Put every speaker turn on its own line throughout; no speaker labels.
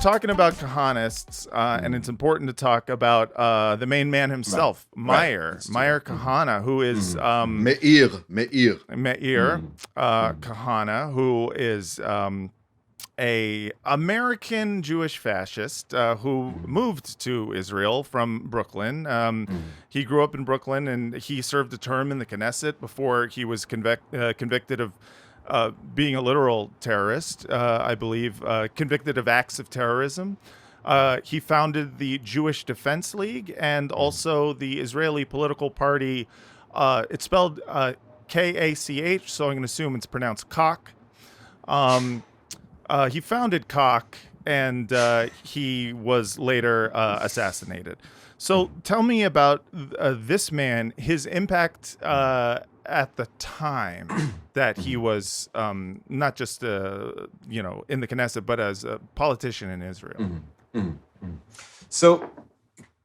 talking about Kahanists, and it's important to talk about the main man himself, Meir Kahana, who is
Meir
Kahana, who is a American Jewish fascist who moved to Israel from Brooklyn. He grew up in Brooklyn, and he served a term in the Knesset before he was convicted of being a literal terrorist, I believe, convicted of acts of terrorism. He founded the Jewish Defense League and also the Israeli political party. It's spelled Kach, so I'm going to assume it's pronounced Kach. He founded Kach, and he was later assassinated. So tell me about this man, his impact at the time that he was not just in the Knesset, but as a politician in Israel.
So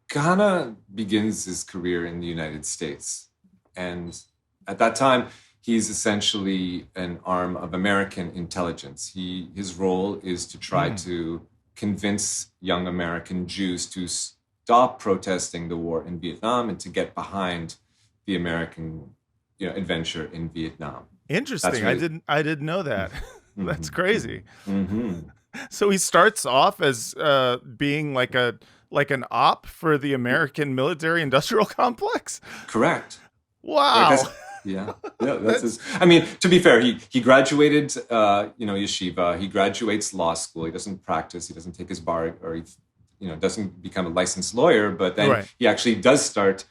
Kahana begins his career in the United States. And at that time, he's essentially an arm of American intelligence. His role is to try to convince young American Jews to stop protesting the war in Vietnam and to get behind the American adventure in Vietnam.
Interesting. Really... I didn't know that. That's crazy. So he starts off as being like an op for the American military-industrial complex?
Correct.
Wow.
That's his. I mean, to be fair, he graduated, yeshiva. He graduates law school. He doesn't practice. He doesn't take his bar, or he, doesn't become a licensed lawyer. But then he actually does start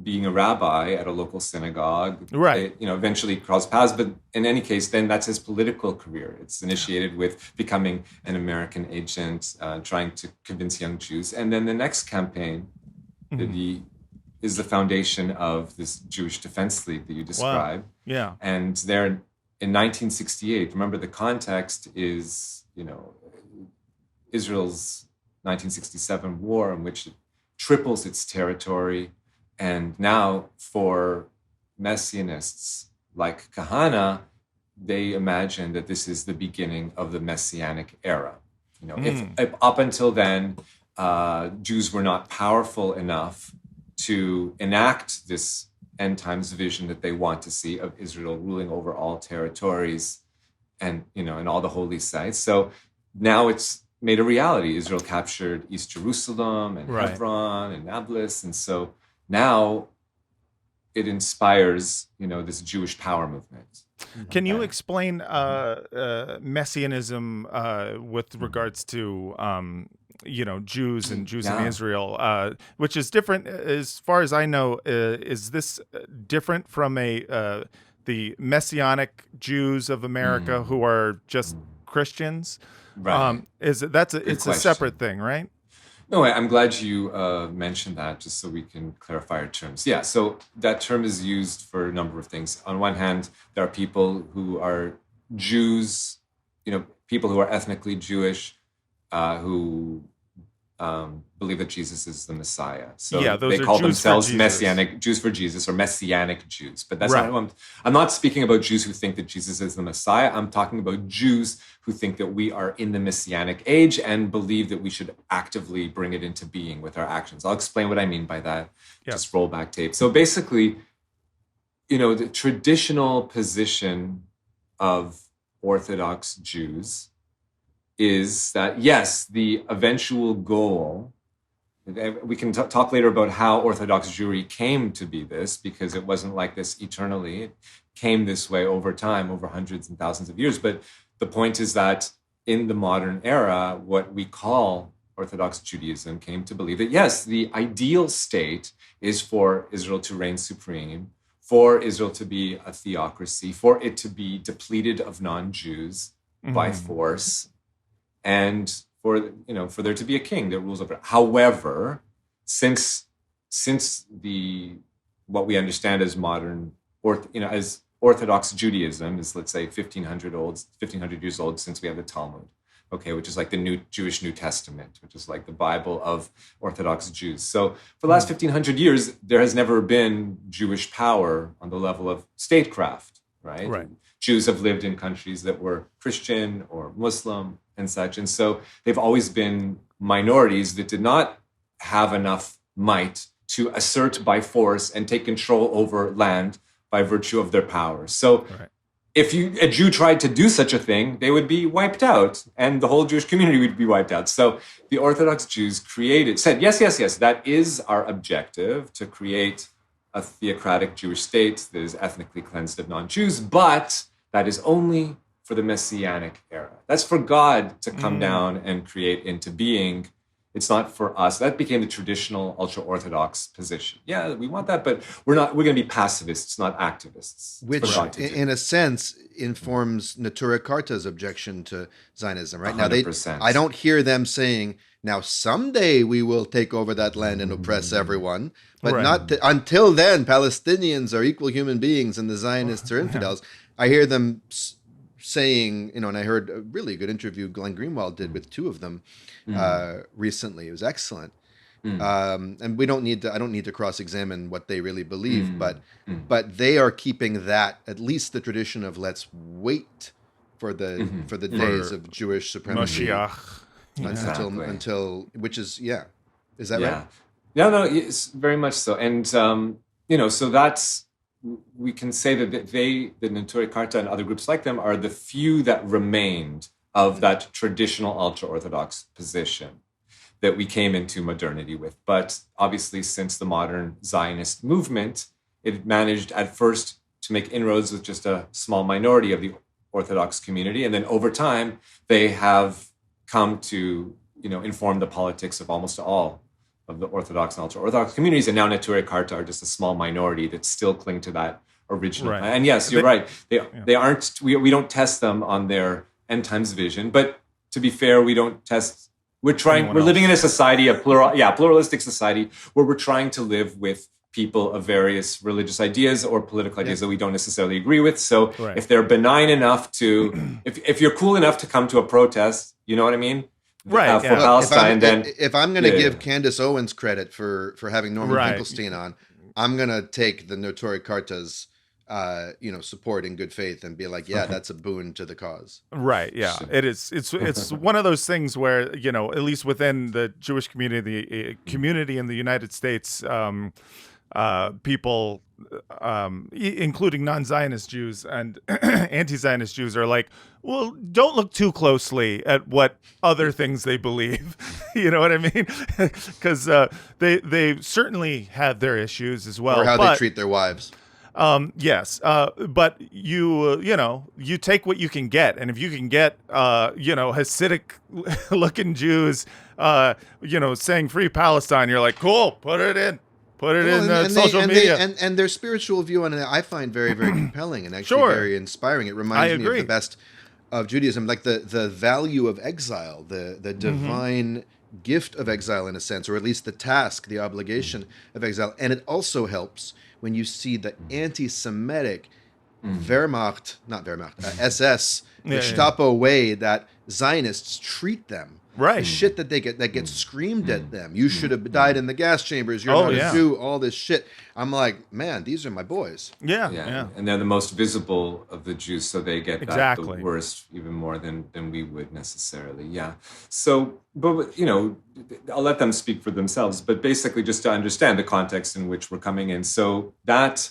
being a rabbi at a local synagogue.
Right.
Eventually cross paths. But in any case, then that's his political career. It's initiated with becoming an American agent, trying to convince young Jews. And then the next campaign, is the foundation of this Jewish Defense League that you described.
Wow. Yeah.
And there in 1968, remember the context is, Israel's 1967 war, in which it triples its territory. And now for Messianists like Kahana, they imagine that this is the beginning of the Messianic era. If up until then, Jews were not powerful enough to enact this end times vision that they want to see of Israel ruling over all territories and all the holy sites. So now it's made a reality. Israel captured East Jerusalem and Hebron and Nablus, and so now it inspires this Jewish power movement.
Can you explain Messianism with regards to Jews and Jews in Israel, which is different as far as I know? Is this different from the Messianic Jews of America who are just Christians?
Right.
It's a separate thing, right?
No, I'm glad you mentioned that, just so we can clarify our terms. Yeah, so that term is used for a number of things. On one hand, there are people who are Jews, people who are ethnically Jewish, who believe that Jesus is the Messiah. So they call themselves Messianic Jews for Jesus, or Messianic Jews. But that's not. I'm not speaking about Jews who think that Jesus is the Messiah. I'm talking about Jews who think that we are in the Messianic age and believe that we should actively bring it into being with our actions. I'll explain what I mean by that. Just roll back tape. So basically, the traditional position of Orthodox Jews is that, yes, the eventual goal, we can talk later about how Orthodox Jewry came to be this, because it wasn't like this eternally. It came this way over time, over hundreds and thousands of years. But the point is that in the modern era, what we call Orthodox Judaism came to believe that, yes, the ideal state is for Israel to reign supreme, for Israel to be a theocracy, for it to be depleted of non-Jews by force, and for there to be a king that rules over it. However, since what we understand as modern, as Orthodox Judaism is, let's say, 1,500 years old since we have the Talmud, which is like the Jewish New Testament, which is like the Bible of Orthodox Jews. So for the last 1,500 years, there has never been Jewish power on the level of statecraft, right? Jews have lived in countries that were Christian or Muslim and such. And so they've always been minorities that did not have enough might to assert by force and take control over land by virtue of their power. So if a Jew tried to do such a thing, they would be wiped out, and the whole Jewish community would be wiped out. So the Orthodox Jews said, yes, that is our objective, to create a theocratic Jewish state that is ethnically cleansed of non-Jews, but that is only for the Messianic era. That's for God to come down and create into being. It's not for us. That became the traditional ultra-Orthodox position. Yeah, we want that, but we're going to be pacifists, not activists.
Which, in a sense, informs Neturei Karta's objection to Zionism, right?
100%.
Now, I don't hear them saying, now someday we will take over that land and oppress everyone, but not until then, Palestinians are equal human beings and the Zionists are infidels. I hear them saying, and I heard a really good interview Glenn Greenwald did with two of them recently. It was excellent. And I don't need to cross-examine what they really believe, but they are keeping that, at least the tradition of let's wait for the days of Jewish supremacy.
Mashiach.
Until which is is that right?
No, it's very much so. And so that's, we can say that the Neturei Karta and other groups like them are the few that remained of that traditional ultra-Orthodox position that we came into modernity with. But obviously, since the modern Zionist movement, it managed at first to make inroads with just a small minority of the Orthodox community. And then over time, they have come to, inform the politics of almost all of the Orthodox and ultra-Orthodox communities. And now Neturei Karta are just a small minority that still cling to that original.
Right.
And yes, you're right. They aren't, we don't test them on their end times vision. But to be fair, we don't test, we're living in a society, pluralistic society, where we're trying to live with people of various religious ideas or political ideas that we don't necessarily agree with. So if they're benign enough to, if you're cool enough to come to a protest, you know what I mean? For Palestine,
if I'm going to give Candace Owens credit for having Norman Finkelstein on, I'm going to take the Neturei Karta's support in good faith and be like, that's a boon to the cause.
Right. Yeah, it is. It's one of those things where, at least within the Jewish community, in the United States, people, including non-Zionist Jews and anti-Zionist Jews, are like, well, don't look too closely at what other things they believe. You know what I mean? Because they certainly have their issues as well.
Or how they treat their wives.
Yes. But you take what you can get. And if you can get, Hasidic looking Jews, saying free Palestine, you're like, cool, put it in social media.
And their spiritual view on it, I find very, very compelling and actually very inspiring. It reminds me of the best of Judaism, like the value of exile, the divine gift of exile in a sense, or at least the task, the obligation of exile. And it also helps when you see the anti-Semitic SS, Gestapo way that Zionists treat them.
Right.
The shit that that gets screamed at them. You should have died in the gas chambers. You're not a Jew. All this shit. I'm like, man, these are my boys.
Yeah.
And they're the most visible of the Jews, so they get that the worst even more than we would necessarily. Yeah. So, but I'll let them speak for themselves. But basically, just to understand the context in which we're coming in. So that,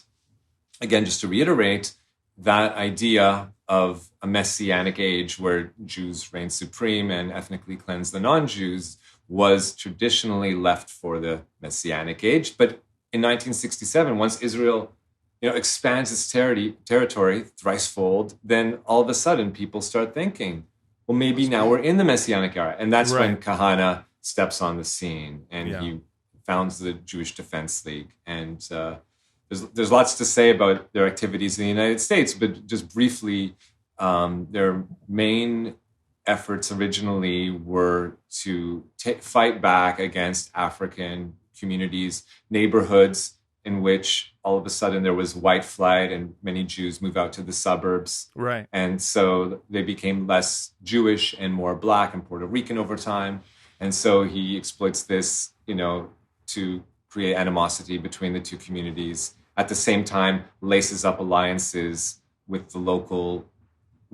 again, just to reiterate, that idea of a messianic age where Jews reign supreme and ethnically cleanse the non-Jews was traditionally left for the messianic age. But in 1967, once Israel expands its territory thricefold, then all of a sudden people start thinking, well, maybe now we're in the messianic era. And that's when Kahana steps on the scene and he founds the Jewish Defense League. And there's lots to say about their activities in the United States, but just briefly, their main efforts originally were to fight back against African communities, neighborhoods in which all of a sudden there was white flight and many Jews move out to the suburbs.
Right.
And so they became less Jewish and more Black and Puerto Rican over time. And so he exploits this, to create animosity between the two communities. At the same time, laces up alliances with the local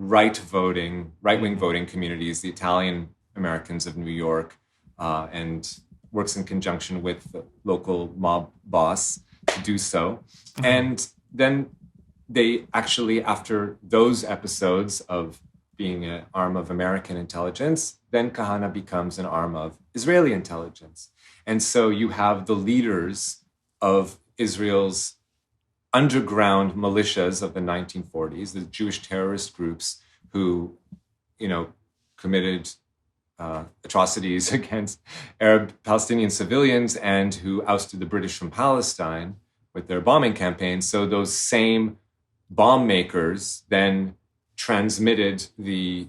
right-wing voting communities, the Italian Americans of New York, and works in conjunction with the local mob boss to do so. And then they actually, after those episodes of being an arm of American intelligence, then Kahana becomes an arm of Israeli intelligence. And so you have the leaders of Israel's underground militias of the 1940s, the Jewish terrorist groups who, committed atrocities against Arab Palestinian civilians and who ousted the British from Palestine with their bombing campaigns. So those same bomb makers then transmitted the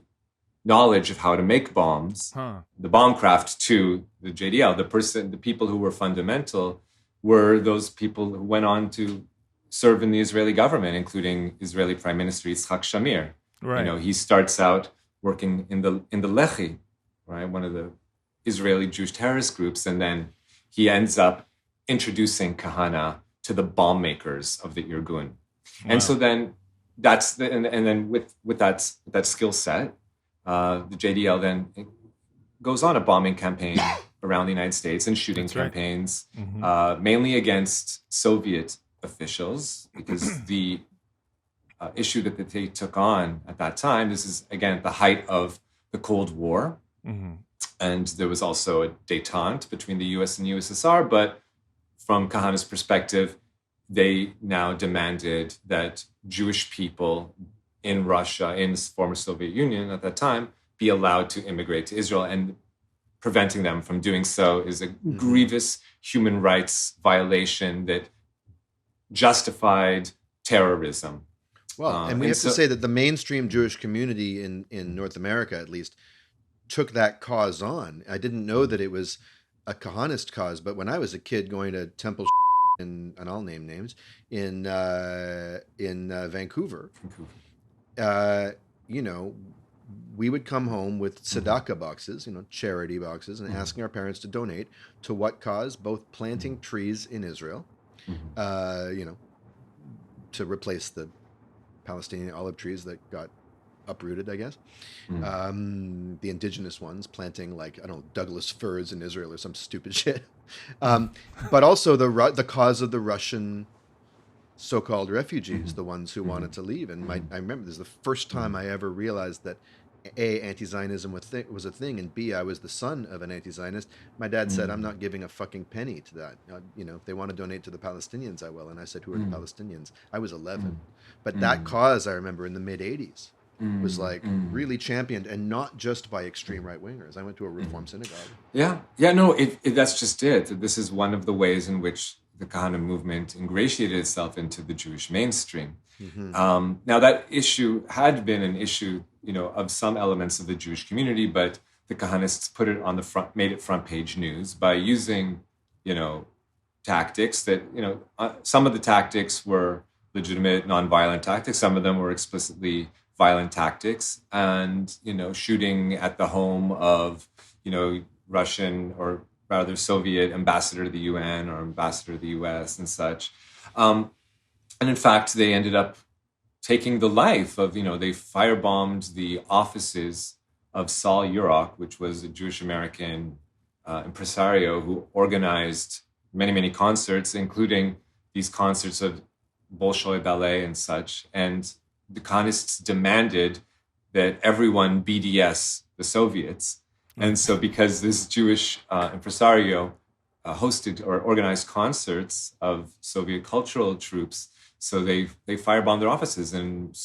knowledge of how to make bombs, the bomb craft, to the JDL. The people who were fundamental were those people who went on to serve in the Israeli government, including Israeli Prime Minister Yitzhak Shamir.
Right.
He starts out working in the Lehi, right, one of the Israeli Jewish terrorist groups, and then he ends up introducing Kahana to the bomb makers of the Irgun. Wow. And so then and then with that skill set, the JDL then goes on a bombing campaign around the United States and shooting campaigns, mainly against Soviet officials, because the issue that they took on at that time, this is again at the height of the Cold War, and there was also a détente between the US and USSR, but from Kahana's perspective, they now demanded that Jewish people in Russia, in the former Soviet Union at that time, be allowed to immigrate to Israel, and preventing them from doing so is a grievous human rights violation that justified terrorism.
Well, and we have to say that the mainstream Jewish community in North America, at least, took that cause on. I didn't know that it was a Kahanist cause, but when I was a kid going to Temple and I'll name names in Vancouver, we would come home with tzedakah boxes, charity boxes, and asking our parents to donate to what cause? Both planting trees in Israel, to replace the Palestinian olive trees that got uprooted, I guess. The indigenous ones planting Douglas firs in Israel or some stupid shit. But also the cause of the Russian so-called refugees, the ones who wanted to leave. And I remember this is the first time I ever realized that A, anti-Zionism was a thing, and B, I was the son of an anti-Zionist. My dad said, I'm not giving a fucking penny to that. If they want to donate to the Palestinians, I will. And I said, who are the Palestinians? I was 11. But that cause, I remember, in the mid-'80s, was really championed, and not just by extreme right-wingers. I went to a Reform synagogue.
That's just it. This is one of the ways in which the Kahana movement ingratiated itself into the Jewish mainstream. Now, that issue had been an issue, of some elements of the Jewish community, but the Kahanists put it on the front, made it front page news by using, tactics that, some of the tactics were legitimate, nonviolent tactics. Some of them were explicitly violent tactics, and, shooting at the home of, Russian or rather Soviet ambassador to the UN or ambassador to the US and such. And in fact, they ended up taking the life of, they firebombed the offices of Saul Yurok, which was a Jewish American impresario who organized many, many concerts, including these concerts of Bolshoi ballet and such. And the Kahanists demanded that everyone BDS the Soviets. And so because this Jewish impresario hosted or organized concerts of Soviet cultural troops, so they firebombed their offices, and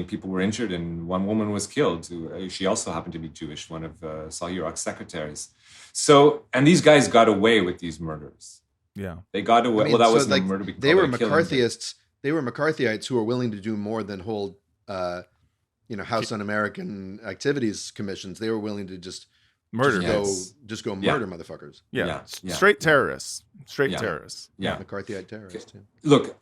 people were injured, and one woman was killed. She also happened to be Jewish, one of Saul Yurok's secretaries. So, and these guys got away with these murders.
Yeah,
they got away. That wasn't a murder.
They were McCarthyists. They were McCarthyites who were willing to do more than hold, House Un-American Activities commissions. They were willing to just
murder,
just go murder motherfuckers.
Yeah. Straight terrorists. Terrorists.
Yeah,
McCarthyite terrorists.
Okay. Look,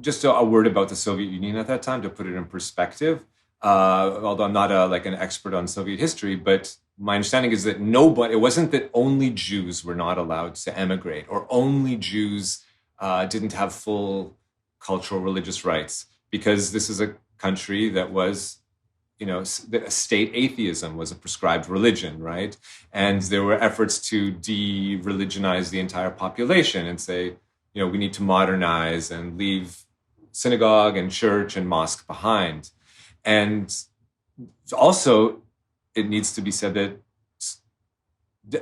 just a word about the Soviet Union at that time to put it in perspective. Although I'm not an expert on Soviet history, but my understanding is that it wasn't that only Jews were not allowed to emigrate, or only Jews didn't have full cultural religious rights, because this is a country that was, state atheism was a prescribed religion, right? And there were efforts to de-religionize the entire population and say, we need to modernize and leave synagogue and church and mosque behind. And also, it needs to be said that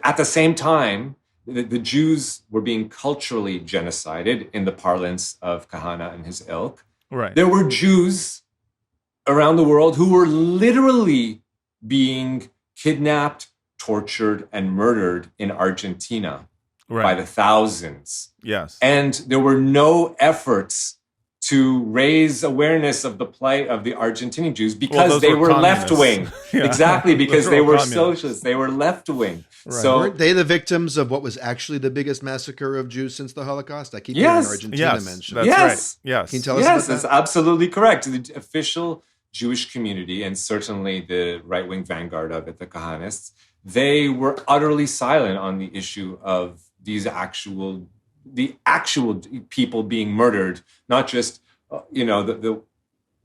at the same time, the Jews were being culturally genocided in the parlance of Kahana and his ilk.
Right.
There were Jews around the world who were literally being kidnapped, tortured, and murdered in Argentina by the thousands.
Yes.
And there were no efforts to raise awareness of the plight of the Argentinian Jews because they were left-wing.
Yeah.
Exactly, because they were
communists.
socialists. They were left-wing.
Right.
So
Weren't they the victims of what was actually the biggest massacre of Jews since the Holocaust? I keep hearing Argentina mentioned.
That's
yes.
right. Yes.
Can you tell us about that?
That's absolutely correct. The official Jewish community, and certainly the right-wing vanguard of it, the Kahanists, they were utterly silent on the issue of the actual people being murdered, not just obviously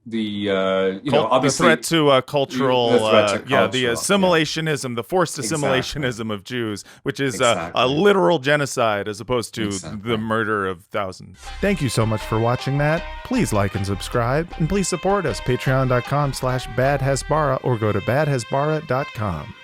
the threat to cultural, the assimilationism, the forced assimilationism of Jews, which is a literal genocide as opposed to the murder of thousands. Thank you so much for watching that. Please like and subscribe, and please support us, patreon.com/badhasbara, or go to badhasbara.com.